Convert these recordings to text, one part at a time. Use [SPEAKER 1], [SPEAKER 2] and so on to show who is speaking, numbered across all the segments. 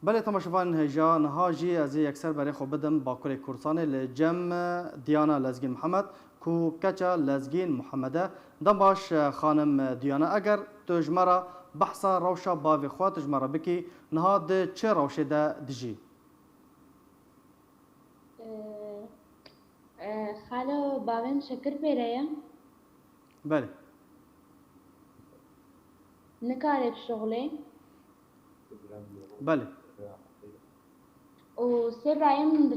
[SPEAKER 1] بله تماشاوان هجا نهاجی از اکثر برای خوب بدم باکر کورسان لجم دیانا لزگین محمد کو کچا لزگین محمده دم باش خانم دیانا اگر تجمرا بحثا روشا باوی خوا تجمرا بکی نهاد چه روشه ده دجی
[SPEAKER 2] خالو باویم شکر پیره
[SPEAKER 1] بله
[SPEAKER 2] نکاره شغله
[SPEAKER 1] بله
[SPEAKER 2] وسير رايم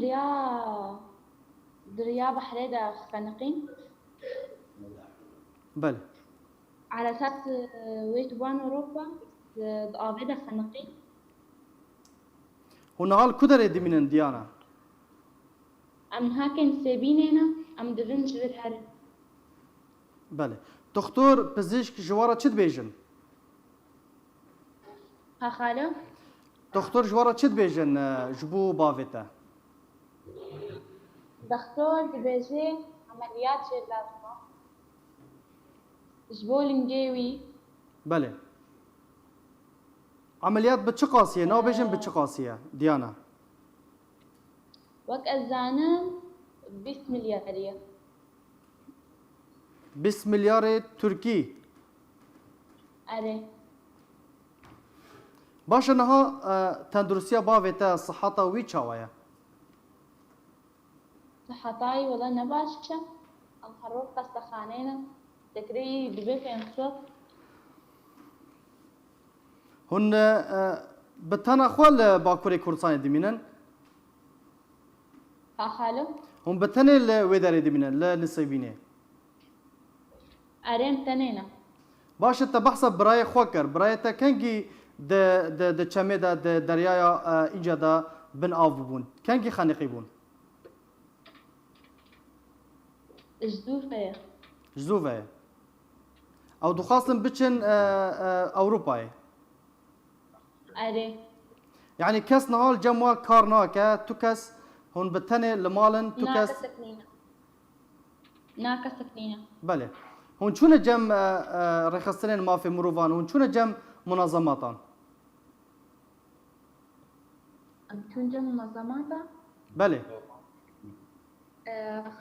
[SPEAKER 2] دريا بحريدة خنقين
[SPEAKER 1] بله
[SPEAKER 2] على أساس ويت بان أوروبا ضابطة خنقين
[SPEAKER 1] هنهال کدر دیمینن دیانا
[SPEAKER 2] أم هاكن سبينينا أم دفن جبر هر
[SPEAKER 1] بله دکتر پزشک جوارا چت بیجن
[SPEAKER 2] ها خالو
[SPEAKER 1] دکتر جوارا چت بیجن جبو باویتا
[SPEAKER 2] دكتور دبيجي عمليات جير لازمة جبول نجيوي
[SPEAKER 1] بله عملیات به چه قاسیه نو بیجن به چه قاسیه دیانا
[SPEAKER 2] وك أزانا 20 مليارية
[SPEAKER 1] 20 میلیارد ترکی
[SPEAKER 2] أري
[SPEAKER 1] باشه نها تندرستیا باویتا صحتا وی چاوایا
[SPEAKER 2] صحتاي والله نباشة الخروف قصدخانينا تكري دبي في انصوت
[SPEAKER 1] هن بتنا خوال باکوری کورسان دیمینن
[SPEAKER 2] ها خالو
[SPEAKER 1] هم بتنه لویداری دیمینن لنسیبینه
[SPEAKER 2] أرين تنينا
[SPEAKER 1] باشه تا بحثا برای خوکر برای تا کنگی د چمه دا د دریایا اینجا دا بن آو بون کنگی خانقی بون
[SPEAKER 2] جدوفة
[SPEAKER 1] جزوفه او دخواستن بچن اوروپای
[SPEAKER 2] أري
[SPEAKER 1] يعني كاس نهال جموا كارناكا تو كاس هون بتنه لمالن تو كاس
[SPEAKER 2] ناكا سكنينة
[SPEAKER 1] بله هون شون جم رخصتين ما في مروفان هون شون جم منظماتان
[SPEAKER 2] أم تونجم منظماتا
[SPEAKER 1] بله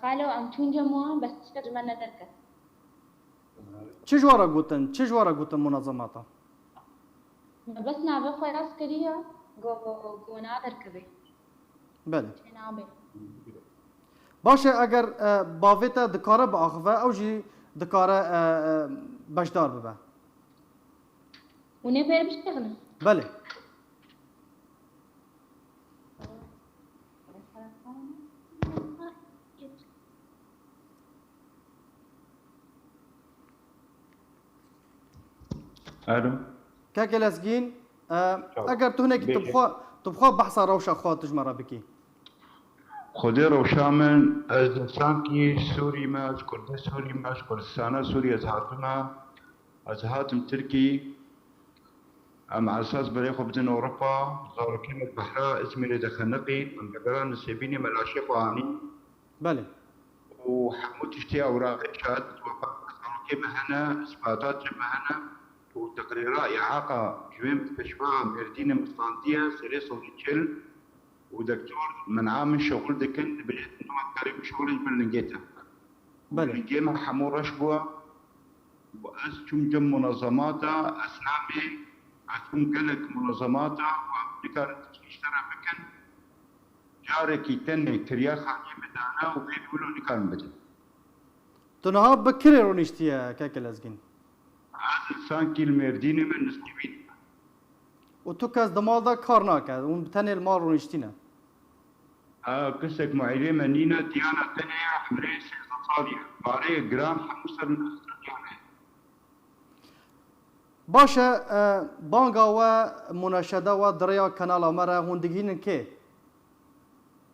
[SPEAKER 2] خالو أم تونجموا بس تجمعنا تركة
[SPEAKER 1] چه جوارا گوتن منظماتان
[SPEAKER 2] بس نابي خوي عسكرية جو نادر كبي
[SPEAKER 1] بله
[SPEAKER 2] نابي
[SPEAKER 1] باشه اگر باویتا دکاره با آخوه او جی دکاره بشدار ببه
[SPEAKER 2] ونبي بشتغل
[SPEAKER 1] بله
[SPEAKER 3] الو
[SPEAKER 1] كاكي لازقين اگر تو هناك تبخوا بحثا روشا خوا تجمرا بكي
[SPEAKER 3] خودی روشامن از سانکی سوری ماش کرد سوری ماش کردستان سوری از هاتم ترکی ام على اساس بري خبزن اوروبا صاروا كلمة بحراء ازمير دخنقي من قبران نسيبيني ملاشي قواني
[SPEAKER 1] بله
[SPEAKER 3] وحمود تشتي اوراق ارشاد صاروا كيما هنا اثباتات كيما هنا وتقريرات اعاقه جوين بشفاء مردينه مستانتيه سريس وتشل ودكتور من عام شغل دكن بلد نوع قريب شغل بالنجيتا
[SPEAKER 1] بله
[SPEAKER 3] الجيمة حمور رشبوة وأسهم جم منظماتها أسلامي أسهم قلق منظماتها وأمريكا تشترى بكن جاركي تني كريا خانية بدانا وبيقولوا نكان بدن
[SPEAKER 1] تو نها بكري رونيشتيا كاكي لازقين
[SPEAKER 3] هذا إنسان كي المرديني من نسكبين
[SPEAKER 1] وتو كاس دمال دا كارناكا ومتنه المال رونيشتينا
[SPEAKER 3] قصة معيرة منينة ديانا تنيا حمرين سيزة صالية باري جرام حموسر من أستراليا
[SPEAKER 1] باشه بانگا و مناشده و دریا کانال مرا هندگین که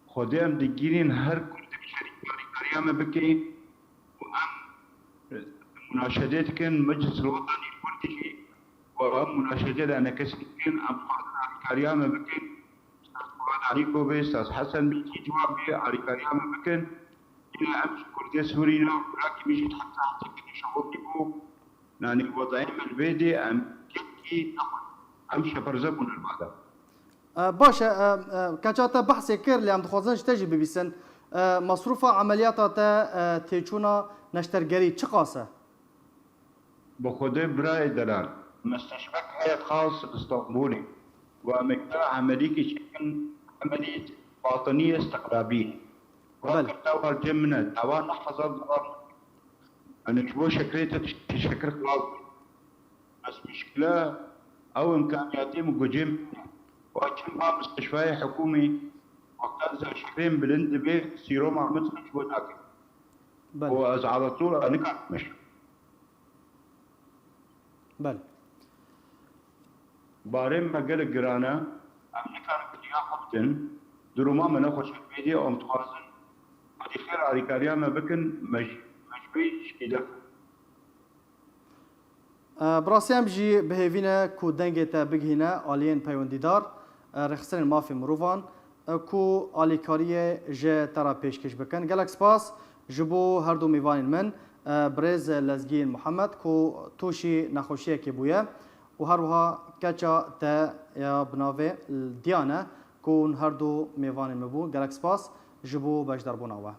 [SPEAKER 3] خودم دقيقين هر كل شركة كريامة بكي وأم مناشدات كان مجلس الوطني الكردي وأم مناشدات أنا كسبين أم كريامة بكي أستاذ فؤاد عليكو بي أستاذ حسن بيجي جوابي علي كريامة بكي إلى أمس كردية سورينا ولكن بيجي حتى كده شغل بيكو يعني وضعين البيدي أم كي أم شبرزبون البعض
[SPEAKER 1] باشه کچاته بحث کر لیم دخوازن تجی ببیسن مصروف عملیات تا تیچونا نشترگری چه قاسه؟
[SPEAKER 3] بخوده برای دلال مستشفى هيئة خاص اسطنبولي ومقطع عملية شكل عملية باطنية استقرابية وكتاوها الجمنة توان نحفظ الضغط أنا شبو شكريتك شكر خلاص بس مشكلة أو إمكانياتي مقجم وأجمع مستشفى حكومي وكان زي شكرين بالانتبه سيروم عملت شبو تاكل وإذا على طول أنا كان مش
[SPEAKER 1] بله
[SPEAKER 3] بارم مجال الجرانة أمريكا ركضيا حبتن دروما من أخوش بيدي أو متخازن هذه خير عريكاريا ما بكن مش بيش كده
[SPEAKER 1] براسيام جي بهيفينا كو دنگه تا بگهينا آلين پيونديدار رخصن مافي مروفان كو آليكاريه جه ترا پیشکش بکن گلک سپاس جبو هر دو میوانین من برز لزگین محمد كو توشي نخوشيه كي بويا و هروها کچا تا یا بناوه دیانه كون هر دو میوانین مبو گلک سپاس جبو بجدار بوناوه